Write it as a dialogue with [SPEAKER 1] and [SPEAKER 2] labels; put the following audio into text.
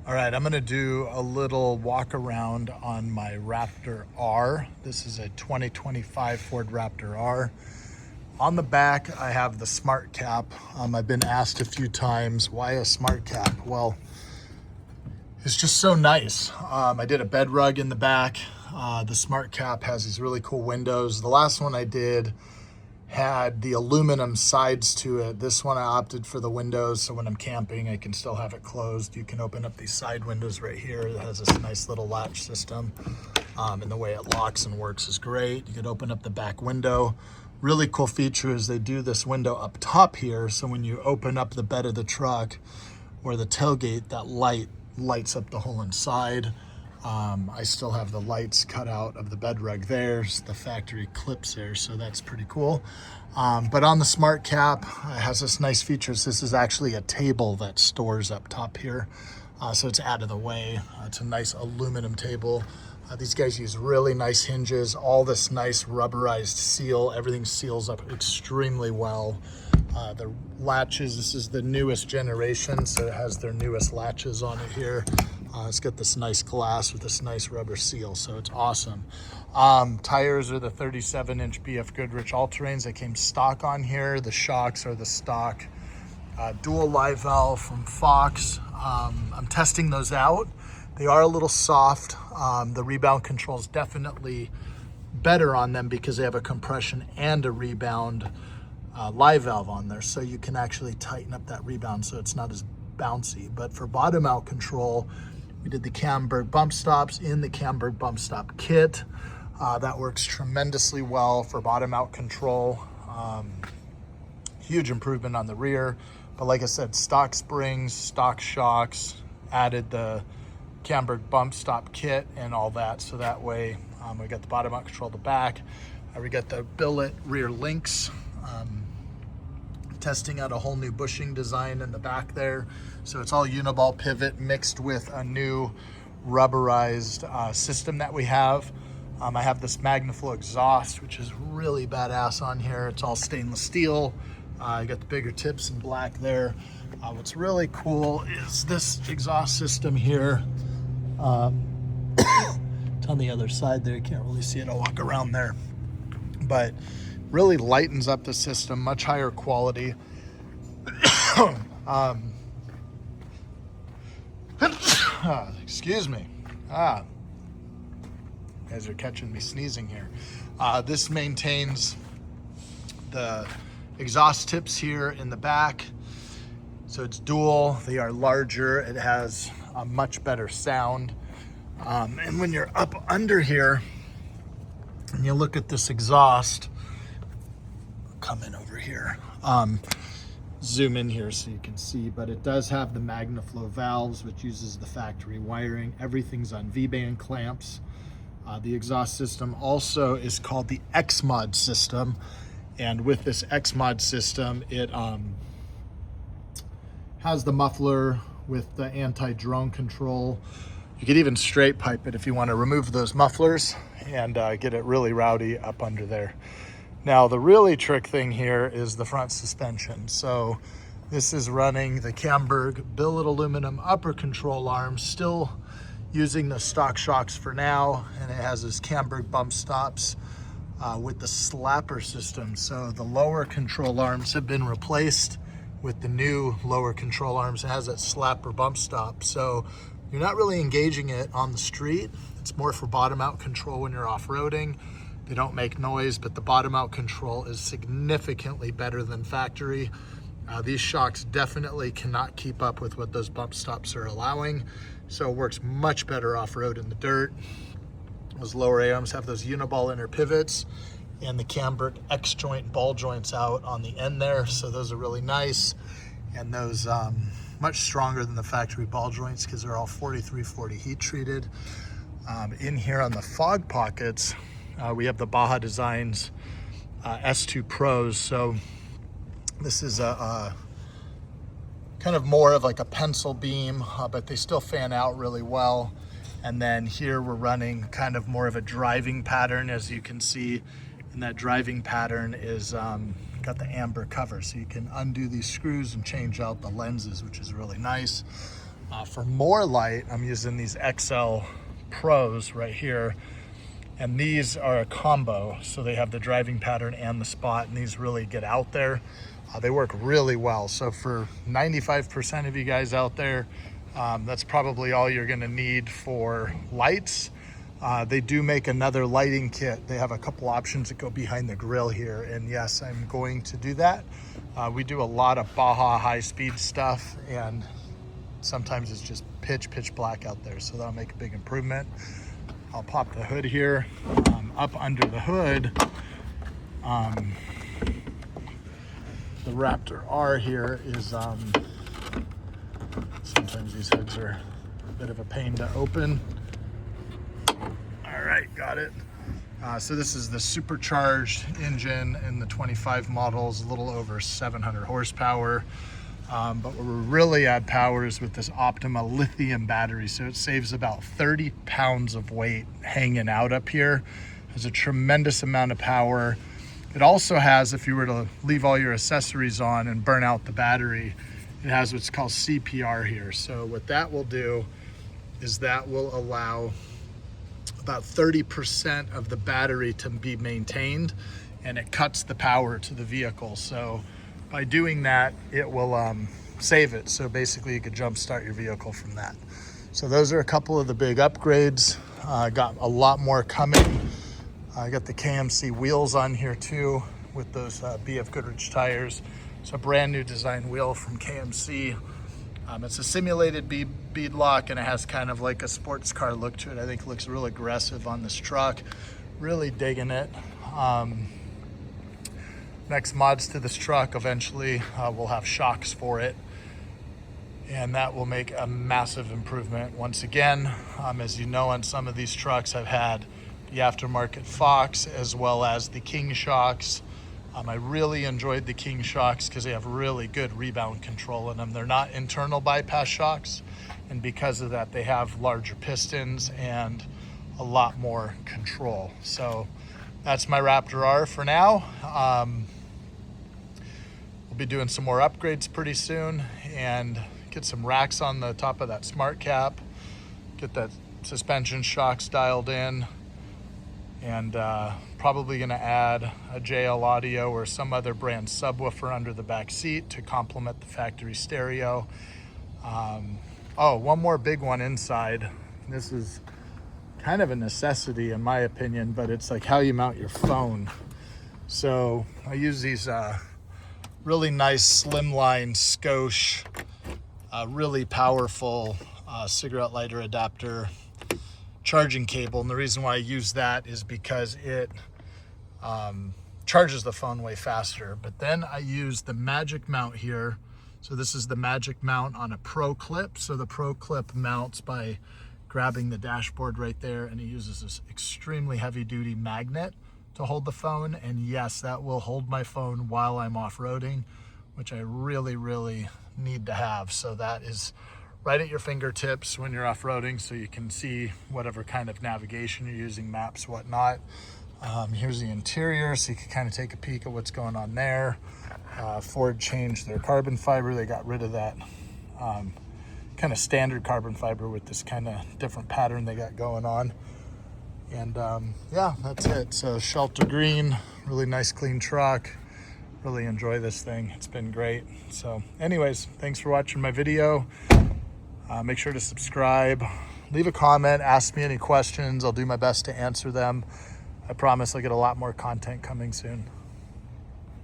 [SPEAKER 1] All right, I'm gonna do a little walk around on my Raptor R. This is a 2025 Ford Raptor R. On the back, I have the Smartcap. I've been asked a few times, why a Smartcap? Well, it's just so nice. I did a bed rug in the back. The Smartcap has these really cool windows. The last one I did had the aluminum sides to it. This one I opted for the windows, so when I'm camping I can still have it closed. You can open up these side windows right here. It has this nice little latch system, and the way it locks and works is great. You could open up the back window. Really cool feature is they do this window up top here, so when you open up the bed of the truck or the tailgate, that light lights up the whole inside. I still have the lights cut out of the bed rug there, the factory clips there, so that's pretty cool. But on the Smartcap, it has this nice features. This is actually a table that stores up top here, so it's out of the way. It's a nice aluminum table. These guys use really nice hinges, all this nice rubberized seal. Everything seals up extremely well. The latches, this is the newest generation, so it has their newest latches on it here. It's got this nice glass with this nice rubber seal, so it's awesome. Tires are the 37-inch BF Goodrich all-terrains that came stock on here. The shocks are the stock dual live valve from Fox. I'm testing those out. They are a little soft. The rebound control is definitely better on them because they have a compression and a rebound live valve on there, so you can actually tighten up that rebound so it's not as bouncy. But for bottom out control, we did the Camburg bump stops in the Camburg bump stop kit. That works tremendously well for bottom out control. Huge improvement on the rear. But like I said, stock springs, stock shocks, added the Camburg bump stop kit and all that. So that way we got the bottom out control at the back. We got the billet rear links. Testing out a whole new bushing design in the back there. So it's all uniball pivot mixed with a new rubberized system that we have. I have this Magnaflow exhaust, which is really badass on here. It's all stainless steel. You got the bigger tips in black there. What's really cool is this exhaust system here. It's on the other side there. You can't really see it. I'll walk around there. But really lightens up the system, much higher quality. Excuse me. You guys are catching me sneezing here. This maintains the exhaust tips here in the back. So it's dual, they are larger, it has a much better sound. And when you're up under here and you look at this exhaust, come in over here, zoom in here so you can see, but it does have the Magnaflow valves, which uses the factory wiring. Everything's on V-band clamps. The exhaust system also is called the X-Mod system, and with this X-Mod system, it has the muffler with the anti-drone control. You could even straight pipe it if you want to remove those mufflers and get it really rowdy up under there. Now, the really trick thing here is the front suspension. So this is running the Camburg billet aluminum upper control arm, still using the stock shocks for now, and it has this Camburg bump stops with the slapper system. So the lower control arms have been replaced with the new lower control arms. It has that slapper bump stop. So you're not really engaging it on the street. It's more for bottom out control when you're off-roading. They don't make noise, but the bottom out control is significantly better than factory. These shocks definitely cannot keep up with what those bump stops are allowing. So it works much better off-road in the dirt. Those lower arms have those uniball inner pivots and the Camburg X joint ball joints out on the end there. So those are really nice. And those much stronger than the factory ball joints because they're all 4340 heat treated. In here on the fog pockets, we have the Baja Designs S2 Pros. So this is a kind of more of like a pencil beam, but they still fan out really well. And then here we're running kind of more of a driving pattern, as you can see. And that driving pattern is got the amber cover, so you can undo these screws and change out the lenses, which is really nice. For more light, I'm using these XL Pros right here. And these are a combo, so they have the driving pattern and the spot, and these really get out there. They work really well. So for 95% of you guys out there, that's probably all you're gonna need for lights. They do make another lighting kit. They have a couple options that go behind the grill here, and yes, I'm going to do that. We do a lot of Baja high-speed stuff, and sometimes it's just pitch black out there, so that'll make a big improvement. I'll pop the hood here. Up under the hood, the Raptor R here is, sometimes these hoods are a bit of a pain to open. All right, got it. So this is the supercharged engine in the 25 models, a little over 700 horsepower. But where we really add power is with this Optima lithium battery. So it saves about 30 pounds of weight hanging out up here. Has a tremendous amount of power. It also has, if you were to leave all your accessories on and burn out the battery, it has what's called CPR here. So what that will do is that will allow about 30% of the battery to be maintained, and it cuts the power to the vehicle. So by doing that, it will save it. So basically you could jump start your vehicle from that. So those are a couple of the big upgrades. Got a lot more coming. I got the KMC wheels on here too with those BF Goodrich tires. It's a brand new design wheel from KMC. It's a simulated bead lock, and it has kind of like a sports car look to it. I think it looks real aggressive on this truck. Really digging it. Next mods to this truck, eventually we'll have shocks for it, and that will make a massive improvement. Once again, as you know, on some of these trucks I've had the aftermarket Fox as well as the King shocks. I really enjoyed the King shocks because they have really good rebound control in them. They're not internal bypass shocks, and because of that they have larger pistons and a lot more control. So that's my Raptor R for now. We'll be doing some more upgrades pretty soon and get some racks on the top of that Smartcap, get that suspension shocks dialed in, and probably gonna add a JL Audio or some other brand subwoofer under the back seat to complement the factory stereo. Oh, one more big one inside. This is kind of a necessity in my opinion, but it's like how you mount your phone. So I use these really nice slimline Scosche, really powerful cigarette lighter adapter charging cable, and the reason why I use that is because it charges the phone way faster. But then I use the Magic mount here. So this is the Magic mount on a Pro Clip. So the Pro Clip mounts by grabbing the dashboard right there, and it uses this extremely heavy duty magnet to hold the phone. And yes, that will hold my phone while I'm off-roading, which I really need to have. So that is right at your fingertips when you're off-roading, so you can see whatever kind of navigation you're using, maps, whatnot. Here's the interior, so you can kind of take a peek at what's going on there. Ford changed their carbon fiber. They got rid of that kind of standard carbon fiber with this kind of different pattern they got going on. And yeah, that's it. So shelter green, really nice clean truck. Really enjoy this thing. It's been great. So anyways, thanks for watching my video. Make sure to subscribe, leave a comment, ask me any questions. I'll do my best to answer them. I promise I'll get a lot more content coming soon.